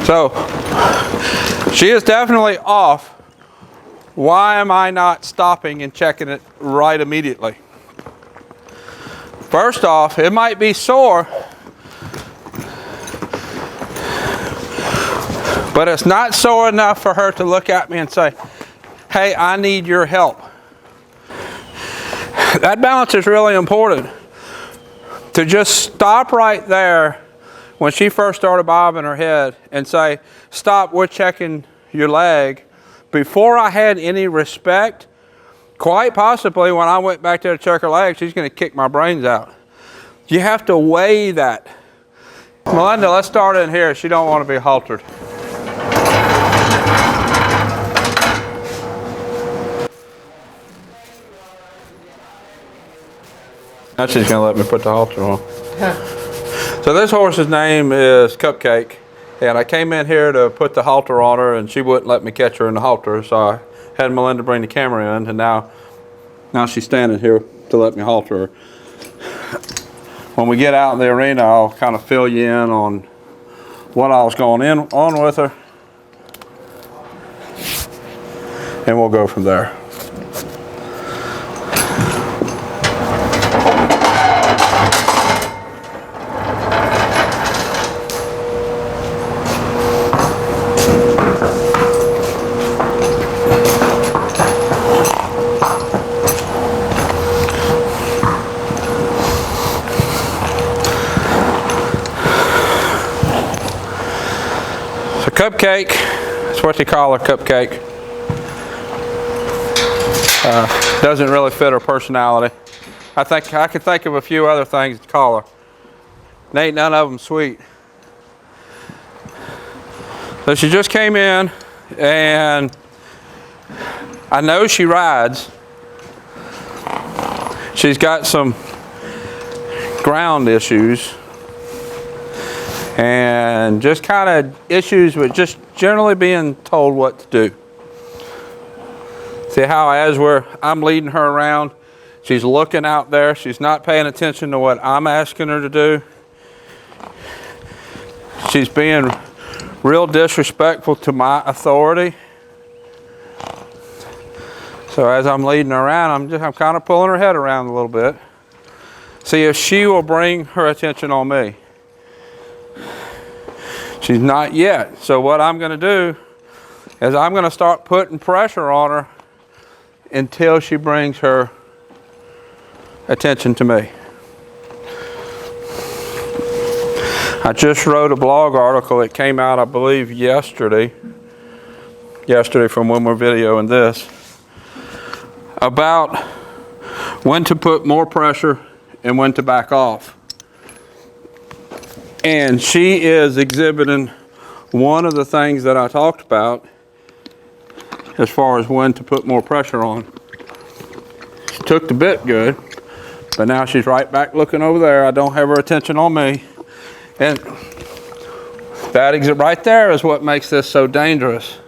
So she is definitely off. Why am I not stopping and checking it right immediately? First off, it might be sore, but it's not sore enough for her to look at me and say, hey, I need your help. That balance is really important. To just stop right there when she first started bobbing her head and say, stop, we're checking your leg. Before I had any respect, quite possibly when I went back there to check her leg, she's going to kick my brains out. You have to weigh that. Melinda, let's start in here. She don't want to be haltered. Now she's going to let me put the halter on. So this horse's name is Cupcake, and I came in here to put the halter on her, and she wouldn't let me catch her in the halter, so I had Melinda bring the camera in, and now she's standing here to let me halter her. When we get out in the arena, I'll kind of fill you in on what I was going on with her, and we'll go from there. Cupcake, that's what they call her, Cupcake. Doesn't really fit her personality. I think I could think of a few other things to call her. And ain't none of them sweet. So she just came in, and I know she rides. She's got some ground issues. And just kind of issues with just generally being told what to do. See how I'm leading her around, she's looking out there, she's not paying attention to what I'm asking her to do. She's being real disrespectful to my authority. So as I'm leading her around, I'm kind of pulling her head around a little bit. See if she will bring her attention on me. She's not yet. So what I'm going to do is I'm going to start putting pressure on her until she brings her attention to me. I just wrote a blog article. It came out, I believe, yesterday from when we're videoing this, about when to put more pressure and when to back off. And she is exhibiting one of the things that I talked about as far as when to put more pressure on. She took the bit good, but now she's right back looking over there. I don't have her attention on me. And that exit right there is what makes this so dangerous.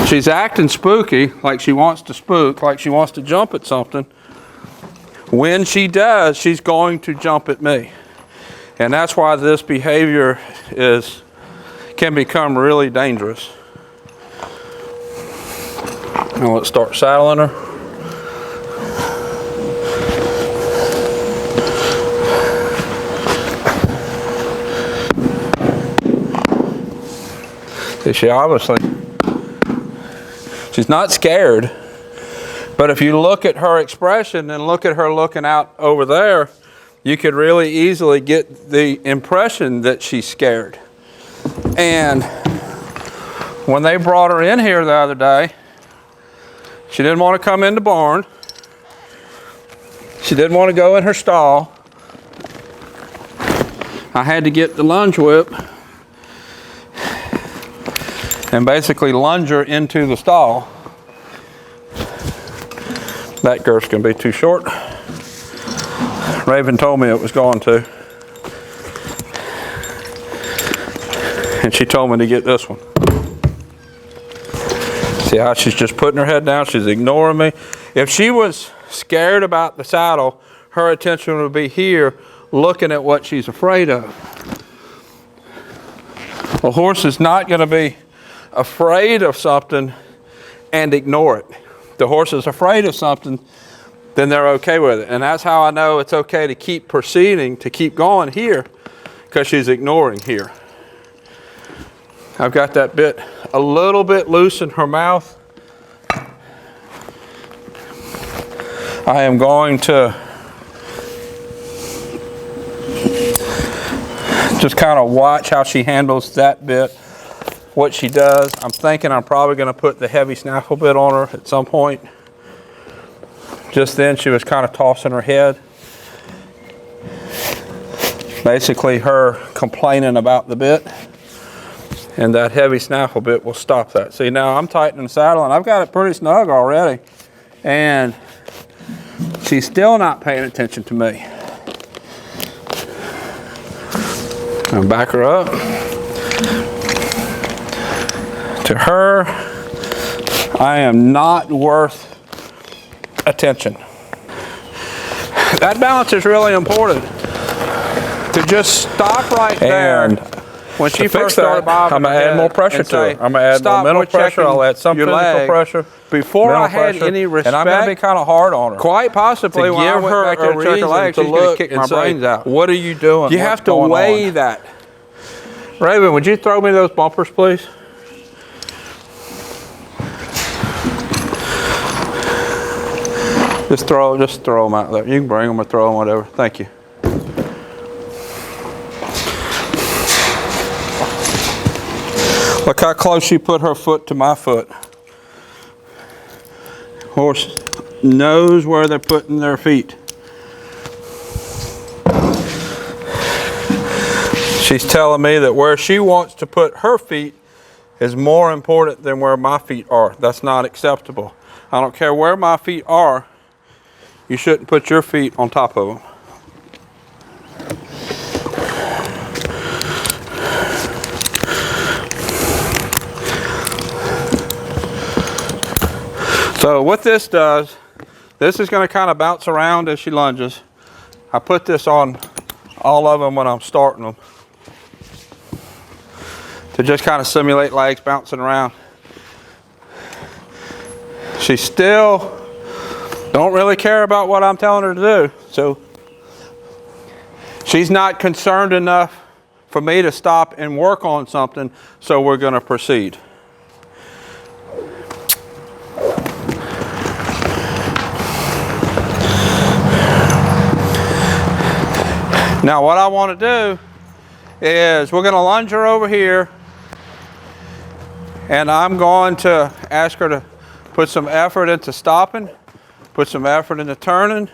She's acting spooky, like she wants to spook, like she wants to jump at something. When she does, she's going to jump at me. And that's why this behavior can become really dangerous. Now let's start saddling her. See, she's not scared. But if you look at her expression and look at her looking out over there, you could really easily get the impression that she's scared. And when they brought her in here the other day, she didn't want to come in the barn. She didn't want to go in her stall. I had to get the lunge whip and basically lunge her into the stall. That girth's going to be too short. Raven told me it was going to. And she told me to get this one. See how she's just putting her head down? She's ignoring me. If she was scared about the saddle, her attention would be here looking at what she's afraid of. A horse is not going to be afraid of something and ignore it. The horse is afraid of something, then they're okay with it. And that's how I know it's okay to keep proceeding, to keep going here, because she's ignoring here. I've got that bit a little bit loose in her mouth. I am going to just kind of watch how she handles that bit, what she does. I'm thinking I'm probably going to put the heavy snaffle bit on her at some point. Just then she was kind of tossing her head. Basically her complaining about the bit. And that heavy snaffle bit will stop that. See, now I'm tightening the saddle and I've got it pretty snug already. And she's still not paying attention to me. I'll back her up. To her, I am not worth attention. That balance is really important. To just stop right there. When she first started bobbing, I'm going to add more pressure to it. I'm going to add more mental pressure. I'll add some physical pressure. Before I had any respect. And I'm going to be kind of hard on her. Quite possibly when I went back there to check her legs, she's going to kick my brains out. What are you doing? You have to weigh that. Raven, would you throw me those bumpers, please? Just throw them out there. You can bring them or throw them, whatever. Thank you. Look how close she put her foot to my foot. Horse knows where they're putting their feet. She's telling me that where she wants to put her feet is more important than where my feet are. That's not acceptable. I don't care where my feet are. You shouldn't put your feet on top of them. So what this does, this is going to kind of bounce around as she lunges. I put this on all of them when I'm starting them to just kind of simulate legs bouncing around. She still don't really care about what I'm telling her to do. So she's not concerned enough for me to stop and work on something, so we're going to proceed. Now what I want to do is we're going to lunge her over here, and I'm going to ask her to put some effort into stopping, put some effort into turning,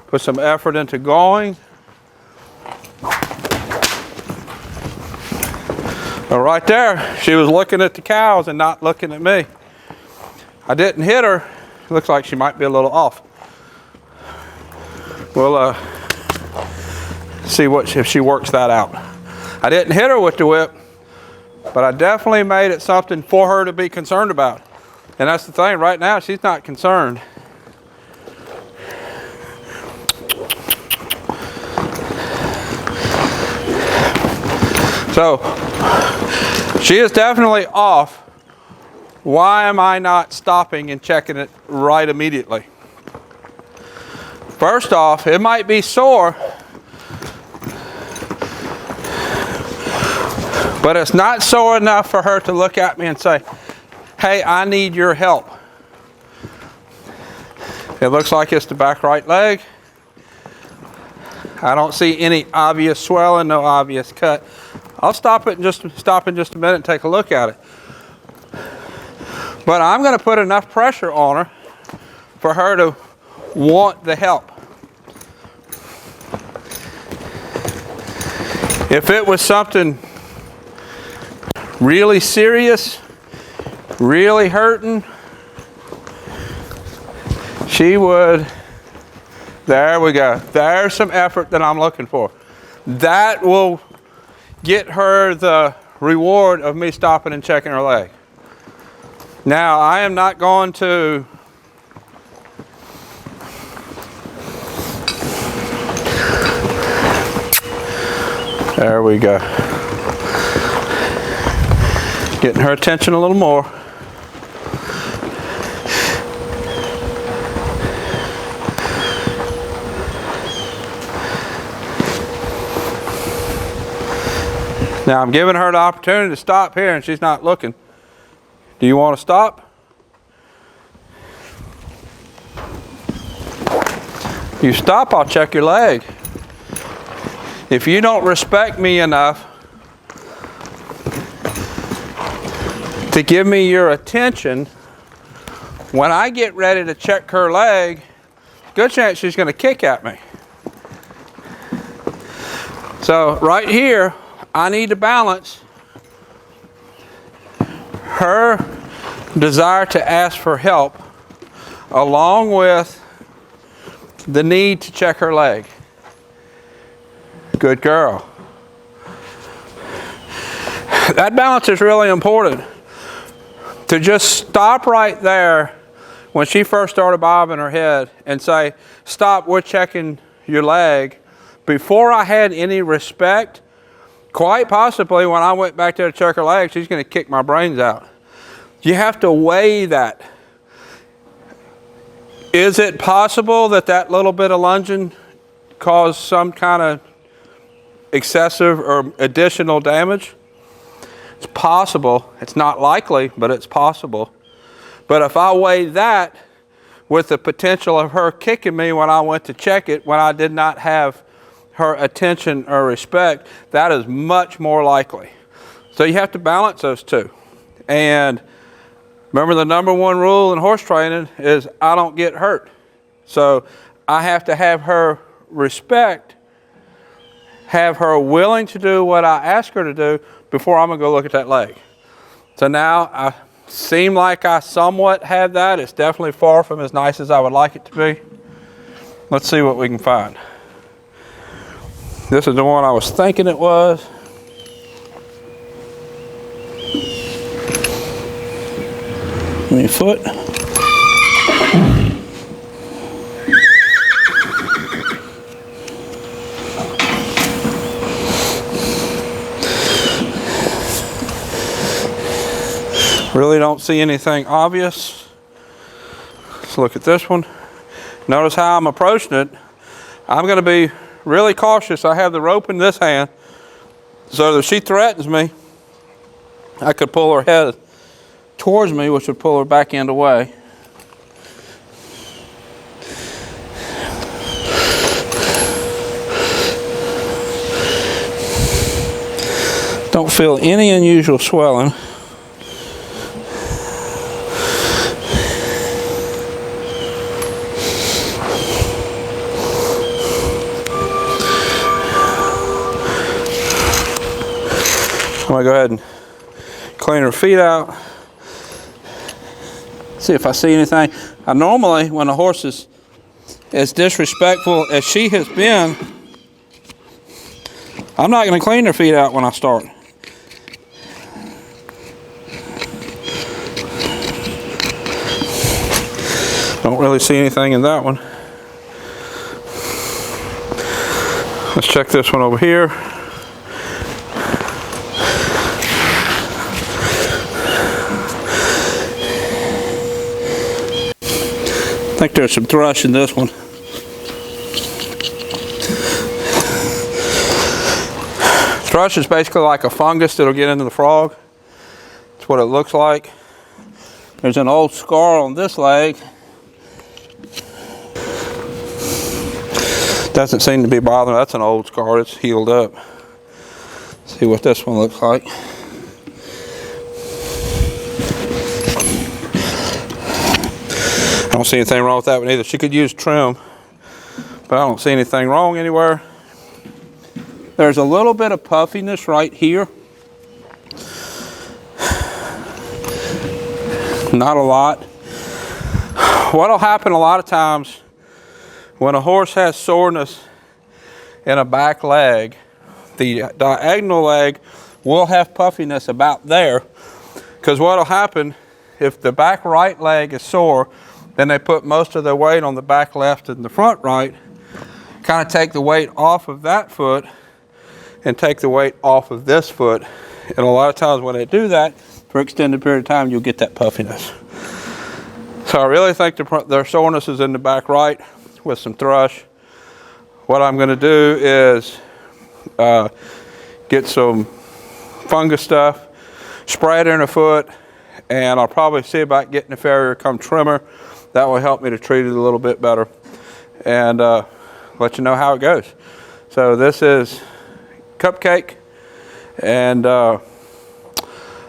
put some effort into going. But right there, she was looking at the cows and not looking at me. I didn't hit her. Looks like she might be a little off. We'll see if she works that out. I didn't hit her with the whip, but I definitely made it something for her to be concerned about. And that's the thing, right now she's not concerned. So, she is definitely off. Why am I not stopping and checking it right immediately? First off, it might be sore, but it's not sore enough for her to look at me and say, hey, I need your help. It looks like it's the back right leg. I don't see any obvious swelling, no obvious cut. I'll stop in just a minute and take a look at it. But I'm going to put enough pressure on her for her to want the help. If it was something really serious, really hurting, she would, there we go. There's some effort that I'm looking for. That will get her the reward of me stopping and checking her leg. Now, I am not going to there we go. Getting her attention a little more. Now I'm giving her the opportunity to stop here and she's not looking. Do you want to stop? You stop, I'll check your leg. If you don't respect me enough to give me your attention, when I get ready to check her leg, good chance she's going to kick at me. So right here, I need to balance her desire to ask for help along with the need to check her leg. Good girl. That balance is really important. To just stop right there when she first started bobbing her head and say, stop, we're checking your leg. Before I had any respect, quite possibly when I went back there to check her leg, she's going to kick my brains out. You have to weigh that. Is it possible that that little bit of lunging caused some kind of excessive or additional damage? It's possible. It's not likely, but it's possible. But if I weigh that with the potential of her kicking me when I went to check it, when I did not have her attention or respect, that is much more likely. So you have to balance those two. And remember, the number one rule in horse training is I don't get hurt. So I have to have her respect, have her willing to do what I ask her to do before I'm going to go look at that leg. So now I seem like I somewhat have that. It's definitely far from as nice as I would like it to be. Let's see what we can find. This is the one I was thinking it was. Give me a foot. Really don't see anything obvious. Let's look at this one. Notice how I'm approaching it. I'm going to be really cautious. I have the rope in this hand, so that if she threatens me, I could pull her head towards me, which would pull her back end away. Don't feel any unusual swelling. I'm going to go ahead and clean her feet out. See if I see anything. I normally, when a horse is as disrespectful as she has been, I'm not going to clean her feet out when I start. Don't really see anything in that one. Let's check this one over here. I think there's some thrush in this one. Thrush is basically like a fungus that'll get into the frog. That's what it looks like. There's an old scar on this leg. Doesn't seem to be bothering. That's an old scar. It's healed up. Let's see what this one looks like. I don't see anything wrong with that one either. She could use trim, but I don't see anything wrong anywhere. There's a little bit of puffiness right here. Not a lot. What'll happen a lot of times when a horse has soreness in a back leg, the diagonal leg will have puffiness about there, because what'll happen if the back right leg is sore, then they put most of their weight on the back left and the front right, kind of take the weight off of that foot and take the weight off of this foot. And a lot of times when they do that, for an extended period of time, you'll get that puffiness. So I really think their soreness is in the back right with some thrush. What I'm going to do is get some fungus stuff, spray it in her foot, and I'll probably see about getting a farrier come trimmer. That will help me to treat it a little bit better and let you know how it goes. So this is Cupcake, and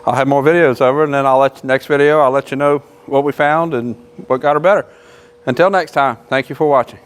I'll have more videos of her, and then next video I'll let you know what we found and what got her better. Until next time, thank you for watching.